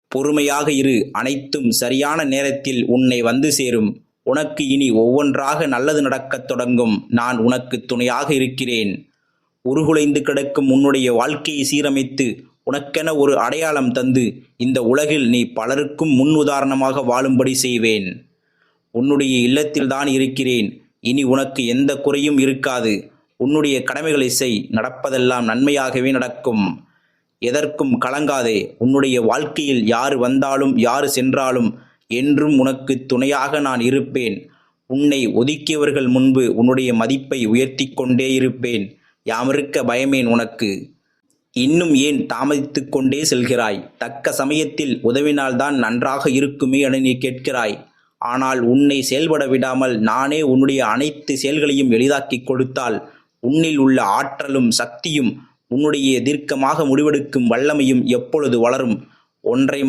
பொறுமையாக இரு, அனைத்தும் சரியான நேரத்தில் உன்னை வந்து சேரும். உனக்கு இனி ஒவ்வொன்றாக நல்லது நடக்கத் தொடங்கும். நான் உனக்கு துணையாக இருக்கிறேன். உருகுலைந்து கிடக்கும் உன்னுடைய வாழ்க்கையை சீரமைத்து உனக்கென ஒரு அடையாளம் தந்து இந்த உலகில் நீ பலருக்கும் முன் உதாரணமாக வாழும்படி செய்வேன். உன்னுடைய இல்லத்தில்தான் இருக்கிறேன். இனி உனக்கு எந்த குறையும் இருக்காது. உன்னுடைய கடமைகளை செய், நடப்பதெல்லாம் நன்மையாகவே நடக்கும். எதற்கும் கலங்காதே. உன்னுடைய வாழ்க்கையில் யார் வந்தாலும் யார் சென்றாலும் என்றும் உனக்கு துணையாக நான் இருப்பேன். உன்னை ஒதுக்கியவர்கள் முன்பு உன்னுடைய மதிப்பை உயர்த்தி கொண்டே இருப்பேன். யாமிருக்க பயமேன் உனக்கு? இன்னும் ஏன் தாமதித்துக் கொண்டே செல்கிறாய்? தக்க சமயத்தில் உதவினால்தான் நன்றாக இருக்குமே என நீ கேட்கிறாய். ஆனால் உன்னை செயல்பட விடாமல் நானே உன்னுடைய அனைத்து செயல்களையும் எளிதாக்கிக் கொடுத்தால் உன்னில் உள்ள ஆற்றலும் சக்தியும் உன்னுடைய தீர்க்கமாக முடிவெடுக்கும் வல்லமையும் எப்பொழுது வளரும்? ஒன்றை